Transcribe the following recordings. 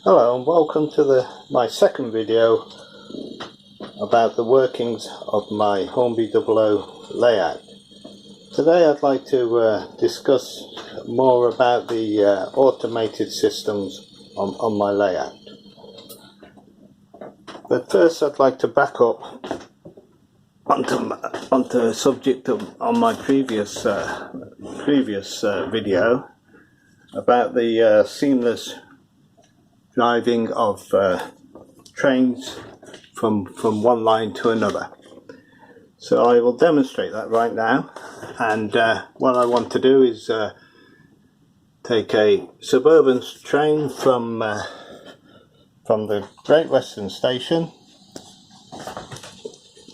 Hello and welcome to my second video about the workings of my Hornby Dublo layout. Today I'd like to discuss more about the automated systems on my layout. But first I'd like to back up onto a subject on my previous video about the seamless driving of trains from one line to another. So I will demonstrate that right now, and what I want to do is take a suburban train from the Great Western Station.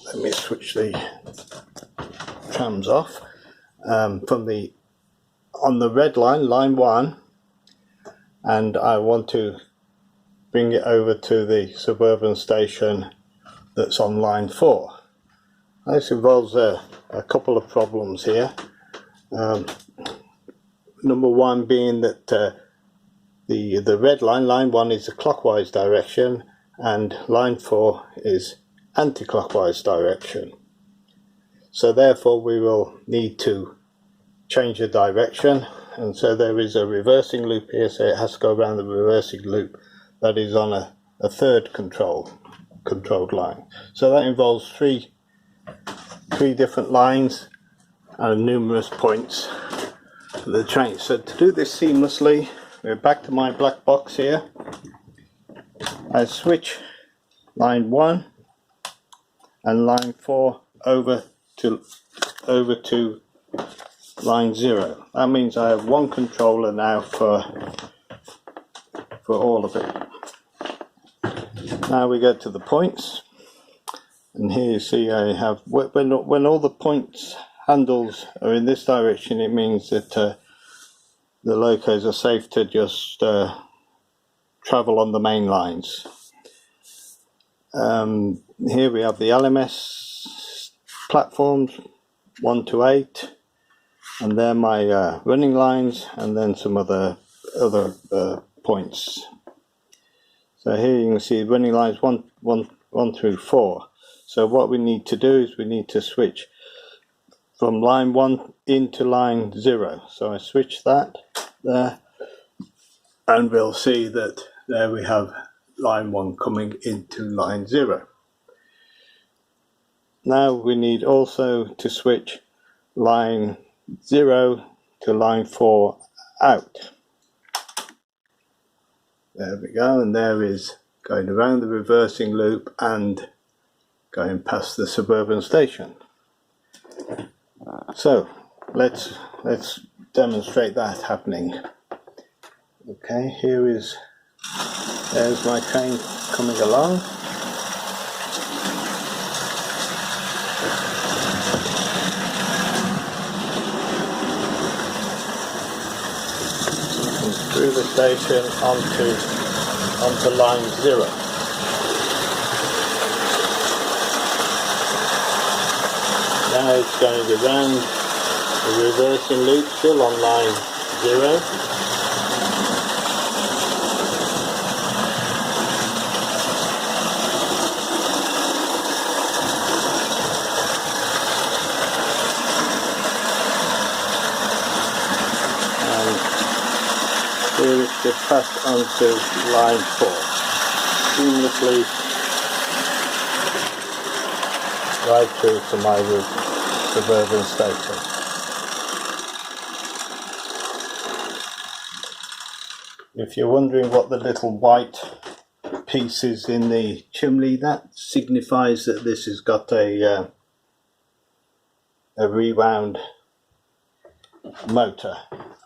Let me switch the trams off. On the red line, line 1, and I want to bring it over to the suburban station that's on line 4. This involves a couple of problems here. Number one being that the red line, line 1, is a clockwise direction and line 4 is anti-clockwise direction. So therefore we will need to change the direction, and so there is a reversing loop here, so it has to go around the reversing loop that is on a third controlled line. So that involves three different lines and numerous points for the train. So to do this seamlessly, we're back to my black box here. I switch line 1 and line 4 over to line 0. That means I have one controller now for all of it. Now we go to the points, and here you see I have, when all the points handles are in this direction, it means that the locos are safe to just travel on the main lines. Here we have the LMS platforms 1 to 8, and they're my running lines, and then some other points. So here you can see running lines 1 through 4. So what we need to do is we need to switch from line 1 into line 0. So I switch that there, and we'll see that there we have line 1 coming into line 0. Now we need also to switch line 0 to line 4 out. There we go, and there is going around the reversing loop and going past the suburban station. So let's demonstrate that happening. Okay, there's my train coming along. Through the station onto line 0. Now it's going around the reversing loop, still on line 0. Here it's just passed onto line 4, seamlessly right through to my suburban station. If you're wondering what the little white piece is in the chimney, that signifies that this has got a rewound motor.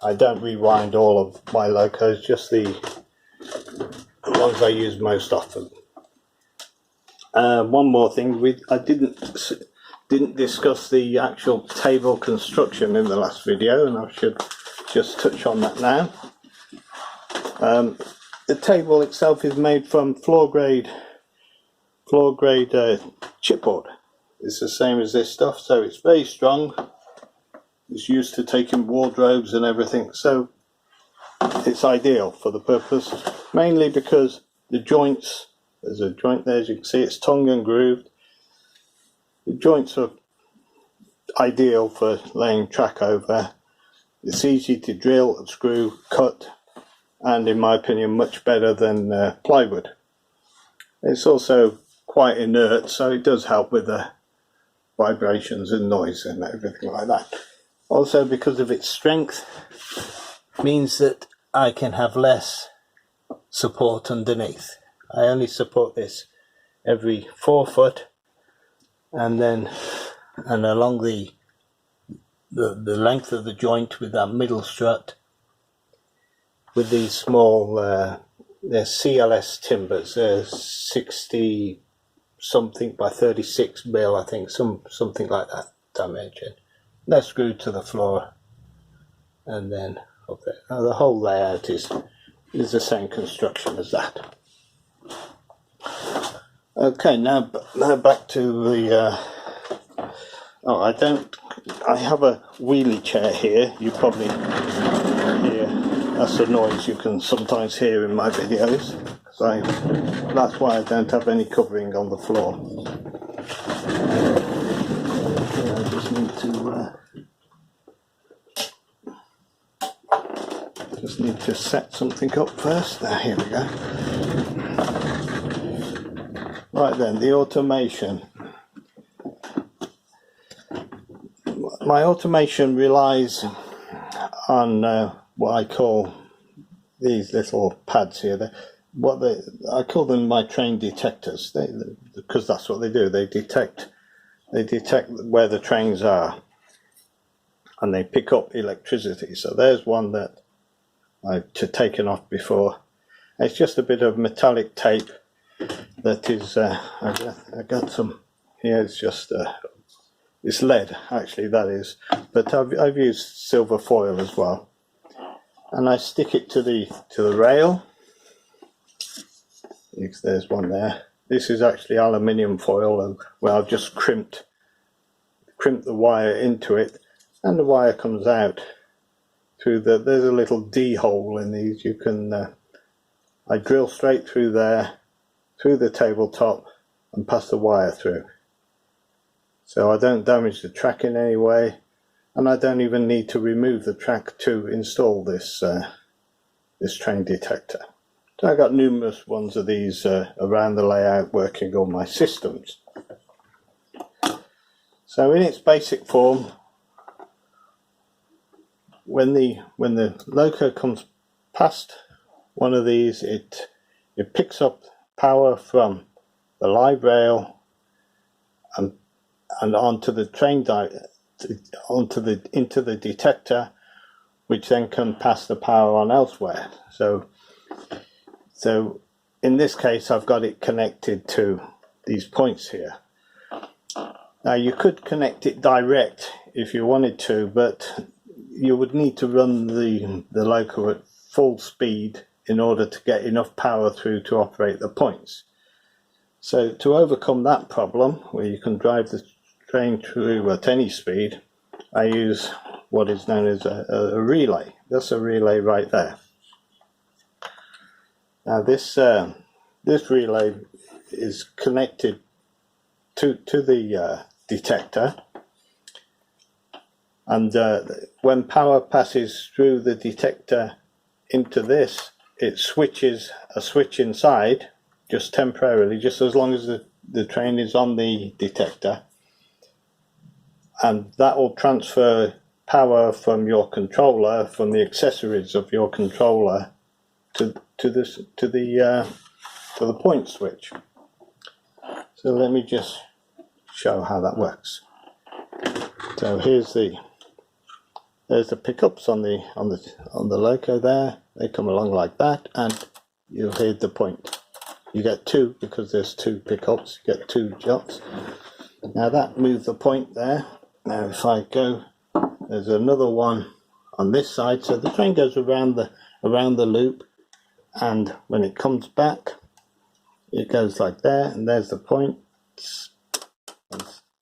I don't rewind all of my locos, just the ones I use most often. One more thing, I didn't discuss the actual table construction in the last video, and I should just touch on that now. The table itself is made from floor grade chipboard. It's the same as this stuff, so it's very strong. It's used to taking wardrobes and everything, so it's ideal for the purpose mainly because the joints, there's a joint there as you can see, it's tongue and grooved. The joints are ideal for laying track over. It's easy to drill, screw, cut, and in my opinion much better than plywood. It's also quite inert, so it does help with the vibrations and noise and everything like that. Also, because of its strength, means that I can have less support underneath. I only support this every 4 foot, and along the length of the joint with that middle strut, with these small they're CLS timbers. They're 60 something by 36 mil, I think, something like that dimension. They're screwed to the floor, and then up there. Now the whole layout is the same construction as that. Okay, now back to the I have a wheelie chair here. You probably hear, that's the noise you can sometimes hear in my videos, that's why I don't have any covering on the floor. I just need to set something up first. Here we go. Right then, the automation. My automation relies on what I call these little pads here. I call them my train detectors, because that's what they do. They detect where the trains are, and they pick up electricity. So there's one that I've taken off before. It's just a bit of metallic tape that is, I got some here. It's just it's lead, actually, that is, but I've used silver foil as well, and I stick it to the rail. There's one there. This is actually aluminium foil, where I've just crimped the wire into it, and the wire comes out through there's a little D hole in these. You can I drill straight through there, through the tabletop, and pass the wire through. So I don't damage the track in any way, and I don't even need to remove the track to install this train detector. So I've got numerous ones of these around the layout, working on my systems. So in its basic form, when the loco comes past one of these, it picks up power from the live rail and onto the train into the detector, which then can pass the power on elsewhere. So in this case, I've got it connected to these points here. Now you could connect it direct if you wanted to, but you would need to run the loco at full speed in order to get enough power through to operate the points. So to overcome that problem, where you can drive the train through at any speed, I use what is known as a relay. That's a relay right there. Now this relay is connected to the detector, and when power passes through the detector into this, it switches a switch inside, just temporarily, just as long as the train is on the detector, and that will transfer power from your controller, from the accessories of your controller, to the point switch. So let me just show how that works. So there's the pickups on the loco there. They come along like that, and you'll hear the point. You get two, because there's two pickups. You get two jots. Now that moves the point there. Now if I go, there's another one on this side. So the train goes around the loop, and when it comes back, it goes like there, and there's the point,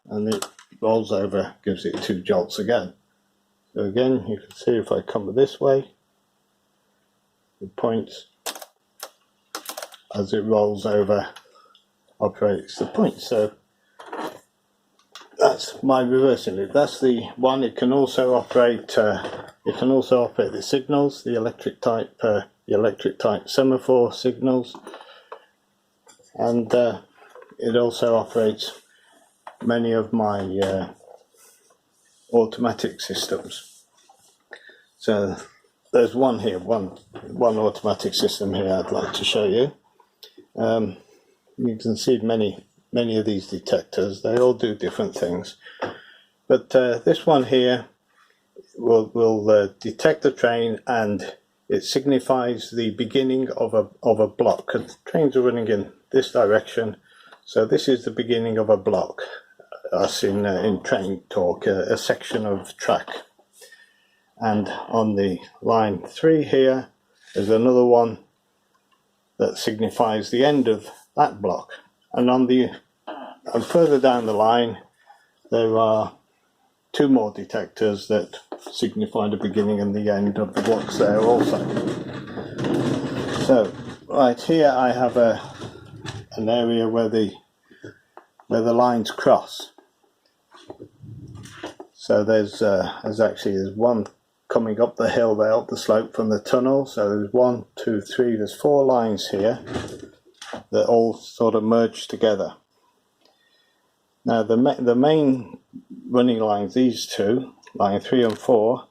and it rolls over, gives it two jolts again. So again, you can see if I come this way, the points as it rolls over, operates the point. So that's my reversing loop. That's the one. It can also operate. The signals, the electric type semaphore signals, and it also operates many of my automatic systems. So there's one here, one automatic system here I'd like to show you. You can see many of these detectors. They all do different things, but this one here will detect the train, and it signifies the beginning of a block. The trains are running in this direction, so this is the beginning of a block, as in train talk, a section of track. And on the line 3 here, there's another one that signifies the end of that block. And further down the line, there are 2 more detectors that signify the beginning and the end of the blocks there also. So right here I have an area where the lines cross. So there's one coming up the hill there, up the slope from the tunnel. So there's 1, 2, 3, there's 4 lines here that all sort of merge together. Now the main running lines, these 2, line 3 and 4,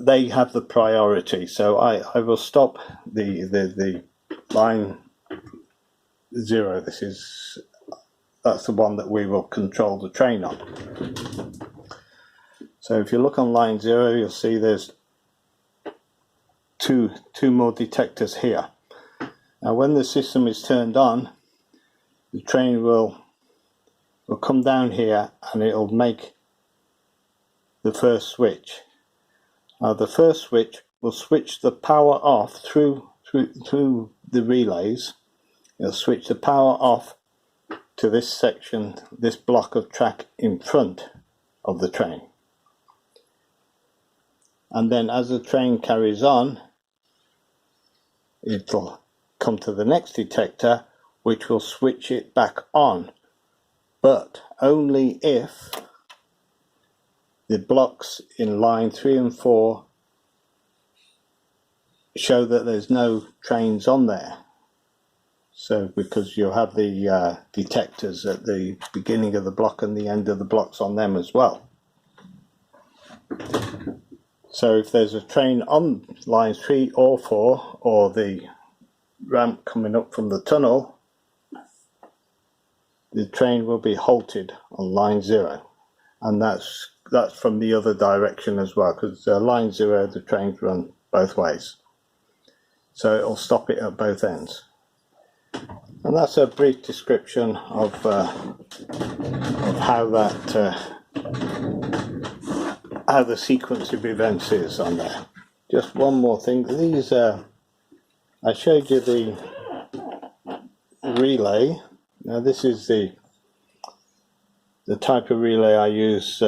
they have the priority. So I will stop the line 0. That's the one that we will control the train on. So if you look on line 0, you'll see there's two more detectors here. Now when the system is turned on, the train will come down here and it'll make the first switch. Now the first switch will switch the power off through the relays. It'll switch the power off to this section, this block of track in front of the train. And then as the train carries on, it'll come to the next detector, which will switch it back on, but only if the blocks in line 3 and 4 show that there's no trains on there. So because you have the detectors at the beginning of the block and the end of the blocks on them as well. So if there's a train on line 3 or 4, or the ramp coming up from the tunnel, the train will be halted on line 0, and that's from the other direction as well, because line 0 the trains run both ways, so it'll stop it at both ends. And that's a brief description of how the sequence of events is on there. Just one more thing, these I showed you the relay. Now this is the type of relay I use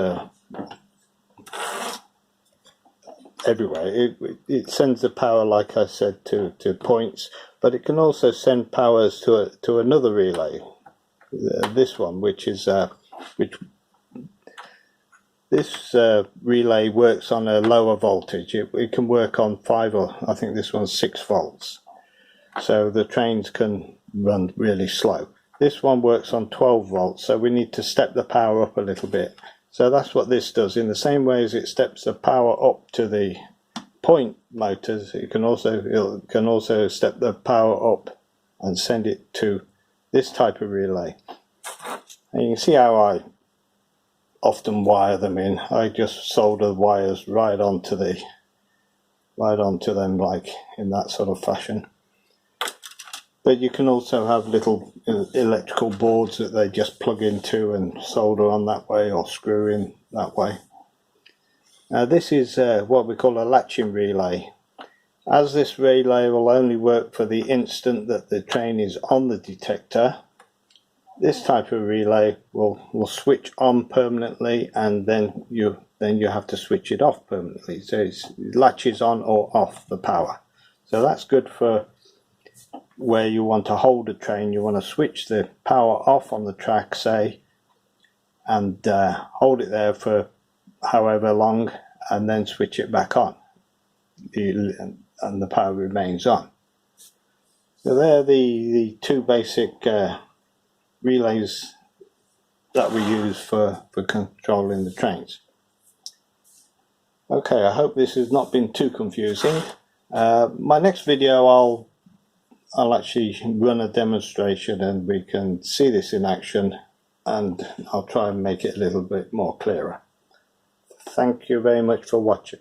everywhere. It sends the power, like I said, to points, but it can also send powers to another relay. This one, this relay works on a lower voltage. It can work on 5, or I think this one's 6 volts. So the trains can run really slow. This one works on 12 volts, so we need to step the power up a little bit. So that's what this does. In the same way as it steps the power up to the point motors, it can also step the power up and send it to this type of relay. And you can see how I often wire them in. I just solder wires right onto them, like in that sort of fashion. But you can also have little electrical boards that they just plug into and solder on that way, or screw in that way. Now this is what we call a latching relay. As this relay will only work for the instant that the train is on the detector, this type of relay will switch on permanently, and then you then you have to switch it off permanently. So it latches on or off the power. So that's good for where you want to hold a train. You want to switch the power off on the track, say, and hold it there for however long, and then switch it back on, and the power remains on. So they're the two basic relays that we use for controlling the trains. Okay, I hope this has not been too confusing. My next video I'll actually run a demonstration and we can see this in action, and I'll try and make it a little bit more clearer. Thank you very much for watching.